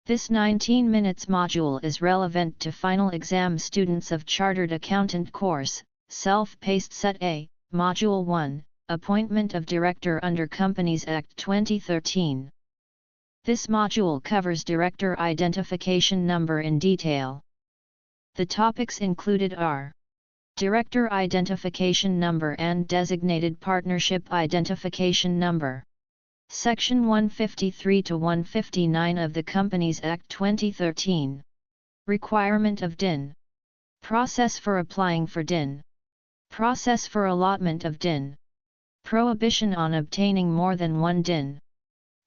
This 19 minutes module is relevant to final exam students of Chartered Accountant course, Paced-Set-A Module 1, Appointment of Director under Companies Act 2013. This module covers Director Identification Number in detail. The topics included are Director Identification Number and Designated Partnership Identification Number. Section 153 to 159 of the Companies Act 2013. Requirement of DIN. Process for applying for DIN. Process for allotment of DIN. Prohibition on obtaining more than one DIN.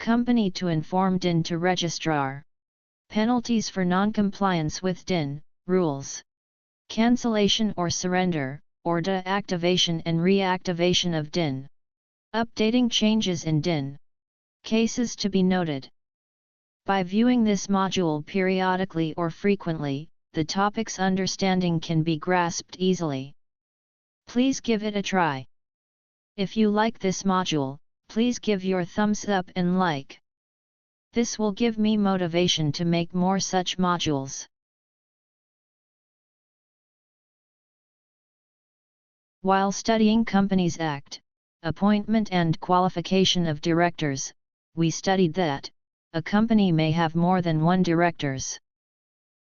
Company to inform DIN to Registrar. Penalties for non-compliance with DIN rules. Cancellation or surrender, or deactivation and reactivation of DIN. Updating changes in DIN. Cases to be noted. By viewing this module periodically or frequently, the topic's understanding can be grasped easily. Please give it a try. If you like this module, please give your thumbs up and like. This will give me motivation to make more such modules. While studying Companies Act, Appointment and Qualification of Directors, we studied that a company may have more than one directors.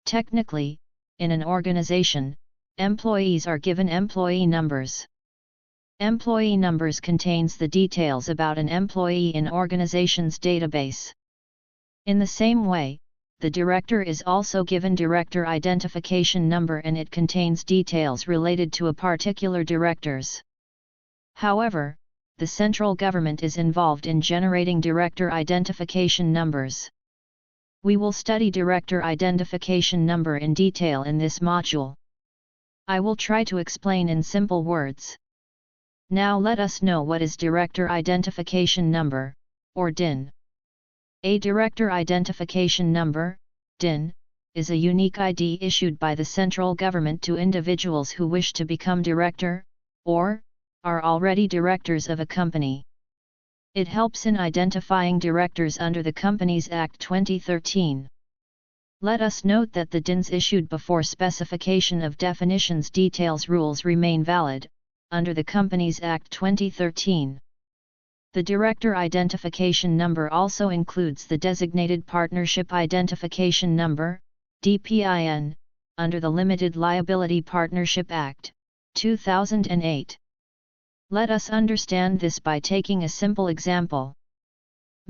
Technically, in an organization, employees are given employee numbers. Employee numbers contains the details about an employee in organization's database. In the same way, the director is also given Director Identification Number and it contains details related to a particular directors. However, the central government is involved in generating Director Identification Numbers. We will study Director Identification Number in detail in this module. I will try to explain in simple words. Now let us know what is Director Identification Number, or DIN. A Director Identification Number, DIN, is a unique ID issued by the central government to individuals who wish to become director, or are already directors of a company. It helps in identifying directors under the Companies Act 2013. Let us note that the DINs issued before specification of definitions details rules remain valid, under the Companies Act 2013. The Director Identification Number also includes the Designated Partnership Identification Number, DPIN, under the Limited Liability Partnership Act, 2008. Let us understand this by taking a simple example.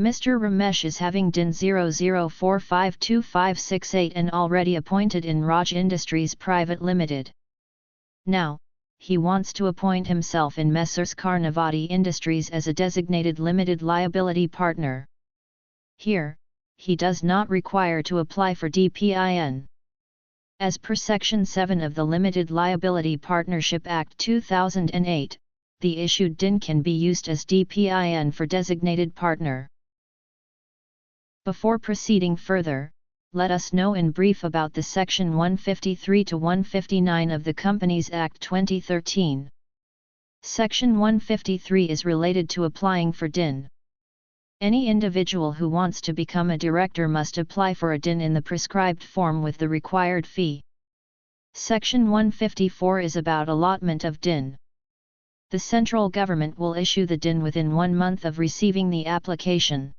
Mr. Ramesh is having DIN 00452568 and already appointed in Raj Industries Private Limited. Now, he wants to appoint himself in Messrs. Karnavati Industries as a designated limited liability partner. Here, he does not require to apply for DPIN. As per Section 7 of the Limited Liability Partnership Act 2008, the issued DIN can be used as DPIN for designated partner. Before proceeding further, let us know in brief about the Section 153 to 159 of the Companies Act 2013. Section 153 is related to applying for DIN. Any individual who wants to become a director must apply for a DIN in the prescribed form with the required fee. Section 154 is about allotment of DIN. The central government will issue the DIN within 1 month of receiving the application.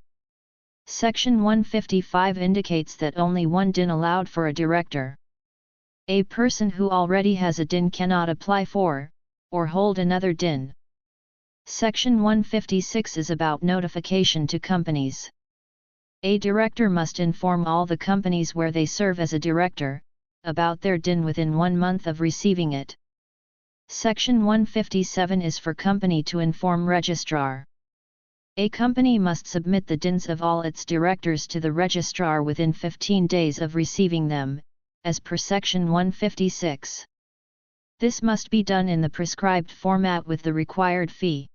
Section 155 indicates that only one DIN allowed for a director. A person who already has a DIN cannot apply for, or hold another DIN. Section 156 is about notification to companies. A director must inform all the companies where they serve as a director, about their DIN within 1 month of receiving it. Section 157 is for company to inform Registrar. A company must submit the DINs of all its directors to the Registrar within 15 days of receiving them, as per Section 156. This must be done in the prescribed format with the required fee.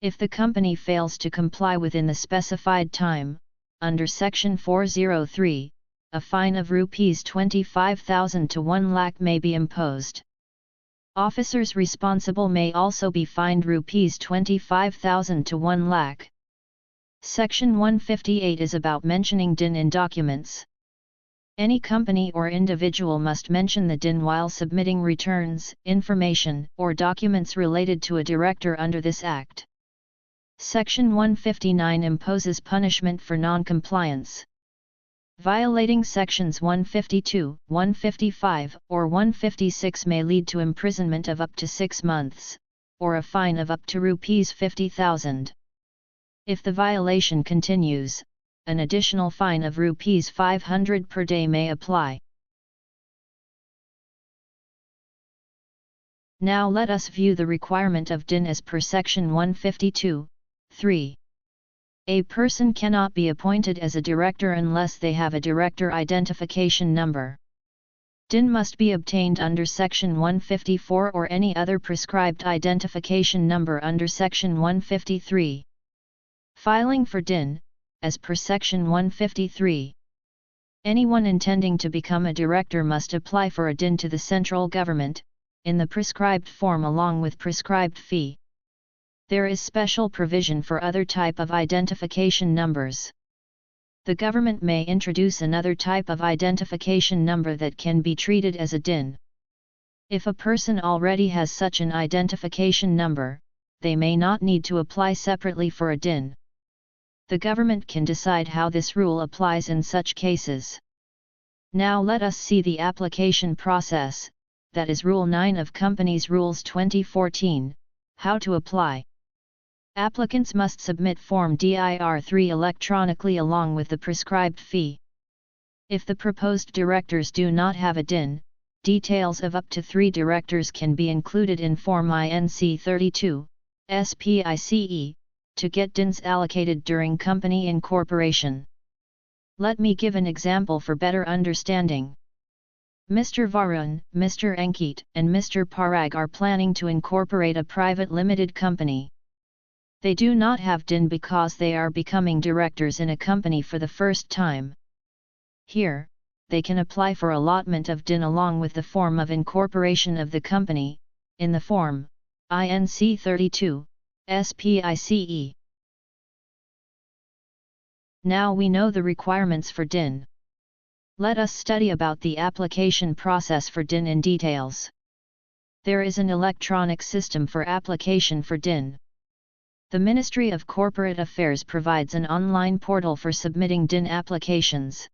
If the company fails to comply within the specified time, under Section 403, a fine of Rs 25,000 to 1 lakh may be imposed. Officers responsible may also be fined Rs 25,000 to 1 lakh. Section 158 is about mentioning DIN in documents, Any company or individual must mention the DIN while submitting returns, information, or documents related to a director under this Act. Section 159 imposes punishment for non-compliance. Violating Sections 152, 155, or 156 may lead to imprisonment of up to 6 months, or a fine of up to Rs 50,000. If the violation continues, an additional fine of Rs 500 per day may apply. Now let us view the requirement of DIN as per Section 152(3). A person cannot be appointed as a director unless they have a director identification number. DIN must be obtained under Section 154 or any other prescribed identification number under Section 153. Filing for DIN, as per Section 153. Anyone intending to become a director must apply for a DIN to the central government, in the prescribed form along with prescribed fee. There is special provision for other type of identification numbers. The government may introduce another type of identification number that can be treated as a DIN. If a person already has such an identification number, they may not need to apply separately for a DIN. The government can decide how this rule applies in such cases. Now let us see the application process, that is Rule 9 of Companies Rules 2014, how to apply. Applicants must submit Form DIR-3 electronically along with the prescribed fee. If the proposed directors do not have a DIN, details of up to 3 directors can be included in Form INC 32, SPICE, to get DINs allocated during company incorporation. Let me give an example for better understanding. Mr. Varun, Mr. Ankit, and Mr. Parag are planning to incorporate a private limited company. They do not have DIN because they are becoming directors in a company for the first time. Here, they can apply for allotment of DIN along with the form of incorporation of the company, in the form INC 32, SPICE. Now we know the requirements for DIN. Let us study about the application process for DIN in details. There is an electronic system for application for DIN. The Ministry of Corporate Affairs provides an online portal for submitting DIN applications.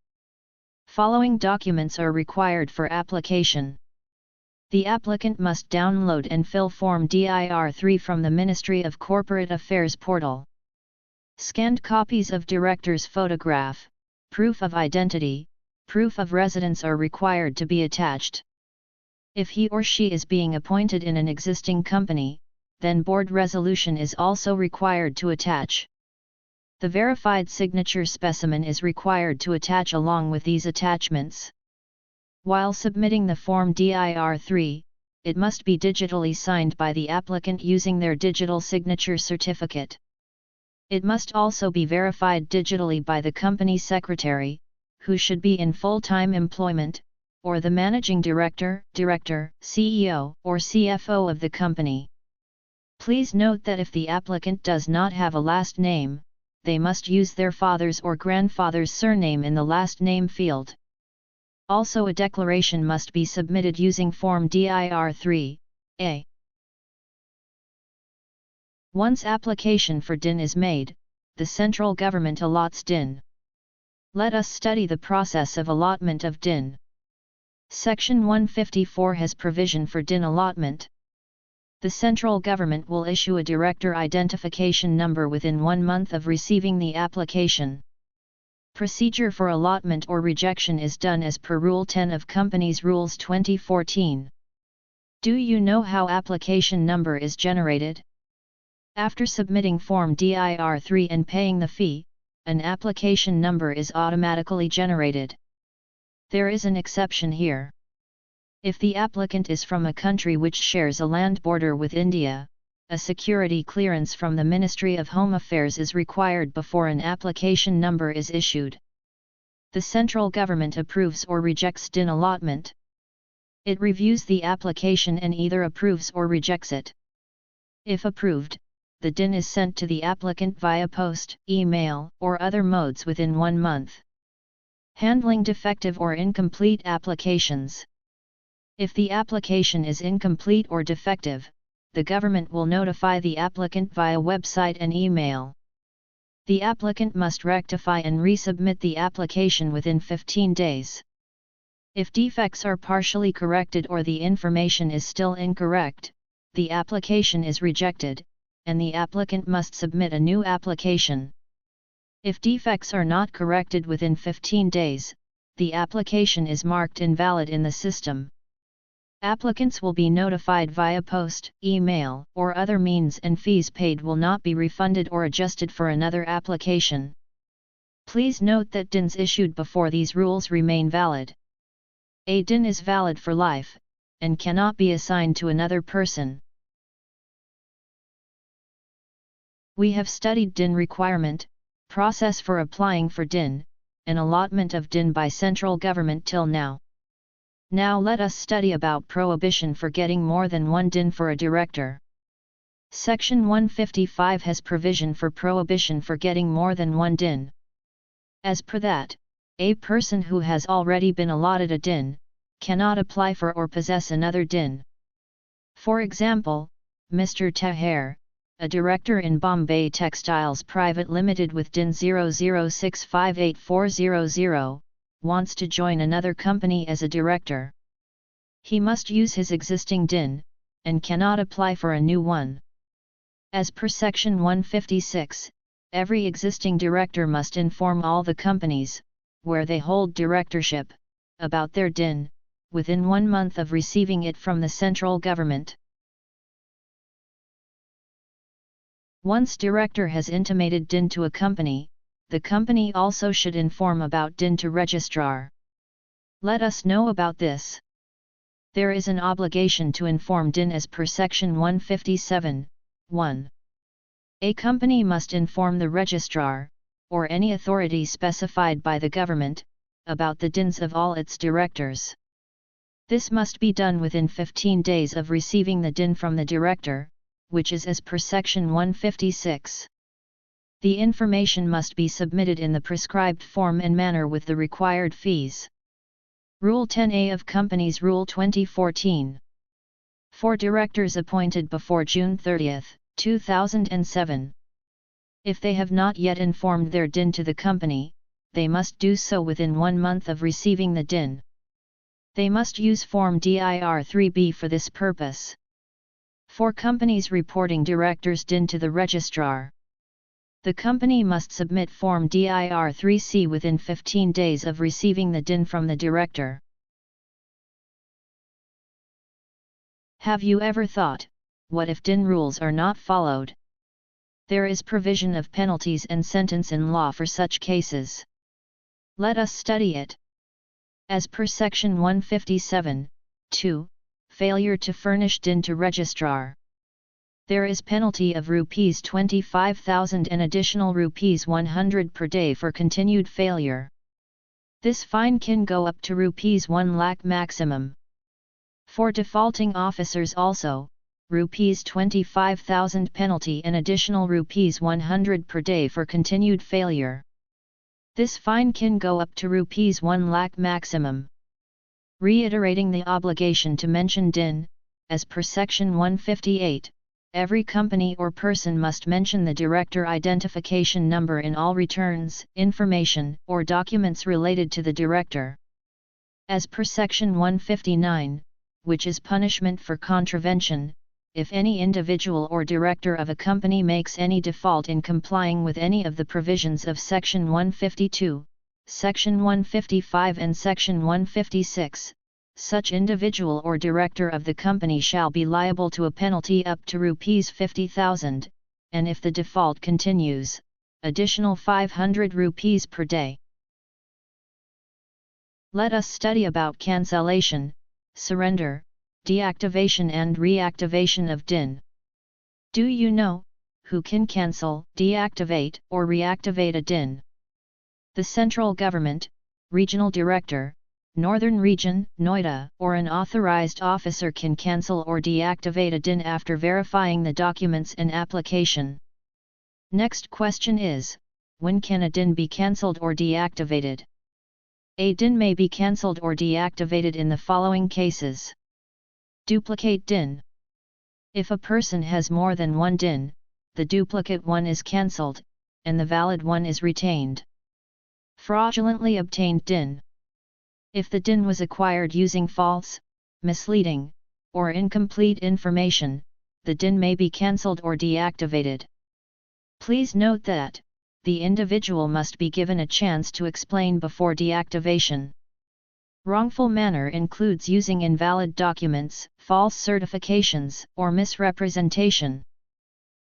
Following documents are required for application. The applicant must download and fill Form DIR-3 from the Ministry of Corporate Affairs portal. Scanned copies of director's photograph, proof of identity, proof of residence are required to be attached. If he or she is being appointed in an existing company, then board resolution is also required to attach. The verified signature specimen is required to attach along with these attachments. While submitting the Form DIR-3, it must be digitally signed by the applicant using their digital signature certificate. It must also be verified digitally by the company secretary, who should be in full-time employment, or the managing director, CEO, or CFO of the company. Please note that if the applicant does not have a last name, they must use their father's or grandfather's surname in the last name field. Also, a declaration must be submitted using Form DIR-3A. Once application for DIN is made, the central government allots DIN. Let us study the process of allotment of DIN. Section 154 has provision for DIN allotment. The central government will issue a director identification number within 1 month of receiving the application. Procedure for allotment or rejection is done as per Rule 10 of Companies Rules 2014. Do you know how application number is generated? After submitting Form DIR-3 and paying the fee, an application number is automatically generated. There is an exception here. If the applicant is from a country which shares a land border with India, a security clearance from the Ministry of Home Affairs is required before an application number is issued. The central government approves or rejects DIN allotment. It reviews the application and either approves or rejects it. If approved, the DIN is sent to the applicant via post, email, or other modes within 1 month. Handling defective or incomplete applications. If the application is incomplete or defective, the government will notify the applicant via website and email. The applicant must rectify and resubmit the application within 15 days. If defects are partially corrected or the information is still incorrect, the application is rejected, and the applicant must submit a new application. If defects are not corrected within 15 days, the application is marked invalid in the system. Applicants will be notified via post, email, or other means, and fees paid will not be refunded or adjusted for another application. Please note that DINs issued before these rules remain valid. A DIN is valid for life, and cannot be assigned to another person. We have studied DIN requirement, process for applying for DIN, and allotment of DIN by central government till now. Now let us study about prohibition for getting more than one DIN for a director. Section 155 has provision for prohibition for getting more than one DIN. As per that, a person who has already been allotted a DIN, cannot apply for or possess another DIN. For example, Mr. Taiyari, a director in Bombay Textiles Private Limited with DIN 00658400, wants to join another company as a director. He must use his existing DIN, and cannot apply for a new one. As per Section 156, every existing director must inform all the companies, where they hold directorship, about their DIN, within 1 month of receiving it from the central government. Once director has intimated DIN to a company, the company also should inform about DIN to Registrar. Let us know about this. There is an obligation to inform DIN as per Section 157, 1. A company must inform the Registrar, or any authority specified by the government, about the DINs of all its directors. This must be done within 15 days of receiving the DIN from the director, which is as per Section 156. The information must be submitted in the prescribed form and manner with the required fees. Rule 10A of Companies Rule 2014. For directors appointed before June 30, 2007. If they have not yet informed their DIN to the company, they must do so within 1 month of receiving the DIN. They must use Form DIR 3B for this purpose. For companies reporting directors' DIN to the Registrar, the company must submit Form DIR 3C within 15 days of receiving the DIN from the director. Have you ever thought, what if DIN rules are not followed? There is provision of penalties and sentence in law for such cases. Let us study it. As per Section 157, 2, failure to furnish DIN to Registrar. There is penalty of Rs 25,000 and additional Rs 100 per day for continued failure. This fine can go up to Rs 1 lakh maximum. For defaulting officers also, Rs 25,000 penalty and additional Rs 100 per day for continued failure. This fine can go up to Rs 1 lakh maximum. Reiterating the obligation to mention DIN, as per Section 158, every company or person must mention the director identification number in all returns, information, or documents related to the director. As per Section 159, which is punishment for contravention, if any individual or director of a company makes any default in complying with any of the provisions of Section 152, Section 155 and Section 156, such individual or director of the company shall be liable to a penalty up to Rs 50,000, and if the default continues, additional 500 Rs per day. Let us study about cancellation, surrender, deactivation and reactivation of DIN. Do you know who can cancel, deactivate, or reactivate a DIN? The central government, regional director, Northern Region, Noida, or an authorized officer can cancel or deactivate a DIN after verifying the documents and application. Next question is, when can a DIN be cancelled or deactivated? A DIN may be cancelled or deactivated in the following cases. Duplicate DIN. If a person has more than one DIN, the duplicate one is cancelled, and the valid one is retained. Fraudulently obtained DIN. If the DIN was acquired using false, misleading, or incomplete information, the DIN may be cancelled or deactivated. Please note that the individual must be given a chance to explain before deactivation. Wrongful manner includes using invalid documents, false certifications, or misrepresentation.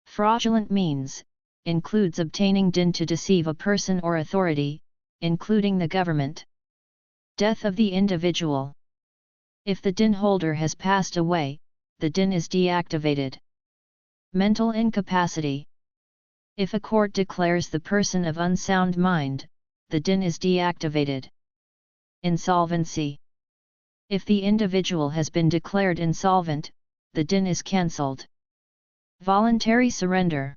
Fraudulent means includes obtaining DIN to deceive a person or authority, including the government. Death of the individual. If the DIN holder has passed away, the DIN is deactivated. Mental incapacity. If a court declares the person of unsound mind, the DIN is deactivated. Insolvency. If the individual has been declared insolvent, the DIN is cancelled. Voluntary surrender.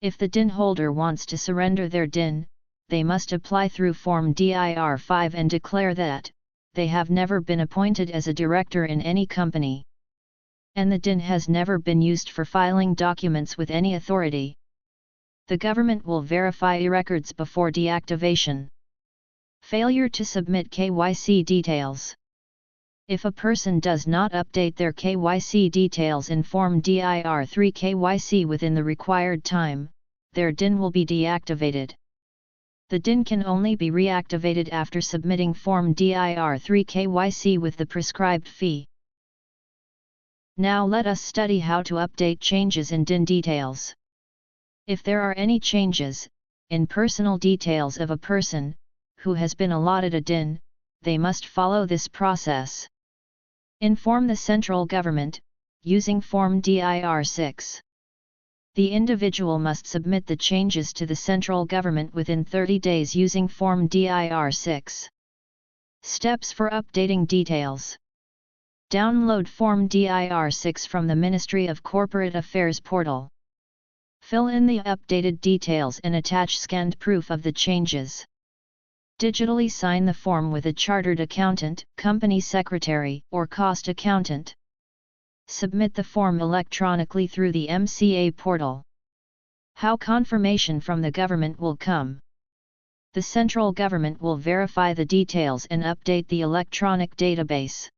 If the DIN holder wants to surrender their DIN, they must apply through Form DIR 5 and declare that they have never been appointed as a director in any company, and the DIN has never been used for filing documents with any authority. The government will verify records before deactivation. Failure to submit KYC details. If a person does not update their KYC details in Form DIR 3 KYC within the required time, their DIN will be deactivated. The DIN can only be reactivated after submitting Form DIR 3 KYC with the prescribed fee. Now let us study how to update changes in DIN details. If there are any changes in personal details of a person who has been allotted a DIN, they must follow this process. Inform the central government, using Form DIR 6. The individual must submit the changes to the central government within 30 days using Form DIR 6. Steps for updating details. Download Form DIR 6 from the Ministry of Corporate Affairs portal. Fill in the updated details and attach scanned proof of the changes. Digitally sign the form with a chartered accountant, company secretary, or cost accountant. Submit the form electronically through the MCA portal. How confirmation from the government will come. The central government will verify the details and update the electronic database.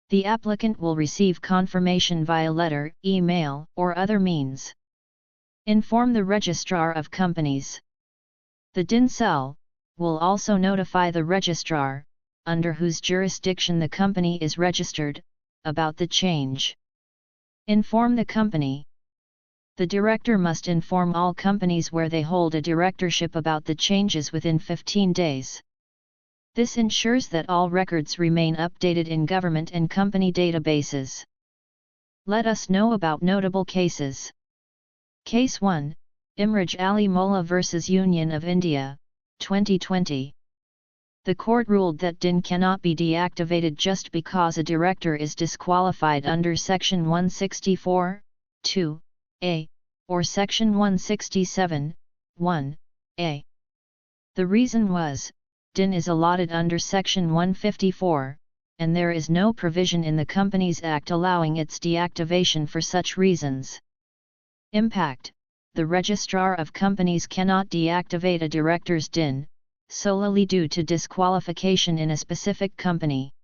The applicant will receive confirmation via letter, email, or other means. Inform the Registrar of Companies. The DIN cell will also notify the Registrar, under whose jurisdiction the company is registered, about the change. Inform the company. The director must inform all companies where they hold a directorship about the changes within 15 days. This ensures that all records remain updated in government and company databases. Let us know about notable cases. Case 1, Imraj Ali Molla vs. Union of India, 2020. The court ruled that DIN cannot be deactivated just because a director is disqualified under Section 164, 2a, or Section 167, 1a. The reason was, DIN is allotted under Section 154, and there is no provision in the Companies Act allowing its deactivation for such reasons. Impact: the Registrar of Companies cannot deactivate a director's DIN, solely due to disqualification in a specific company.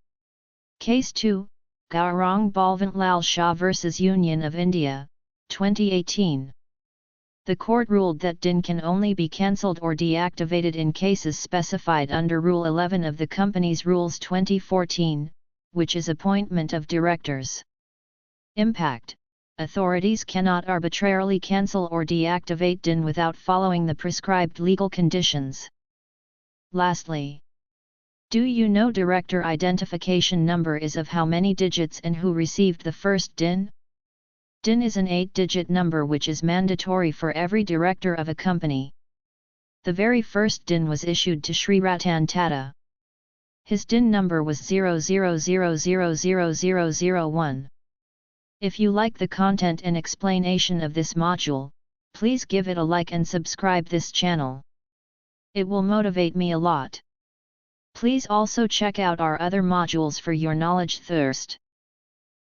Case 2, Gaurang Balwant Lal Shah vs. Union of India, 2018. The court ruled that DIN can only be cancelled or deactivated in cases specified under Rule 11 of the Companies Rules 2014, which is appointment of directors. Impact: authorities cannot arbitrarily cancel or deactivate DIN without following the prescribed legal conditions. Lastly, do you know director identification number is of how many digits and who received the first DIN? DIN is an 8-digit number which is mandatory for every director of a company. The very first DIN was issued to Sri Ratan Tata. His DIN number was 00000001. If you like the content and explanation of this module, please give it a like and subscribe this channel. It will motivate me a lot. Please also check out our other modules for your knowledge thirst.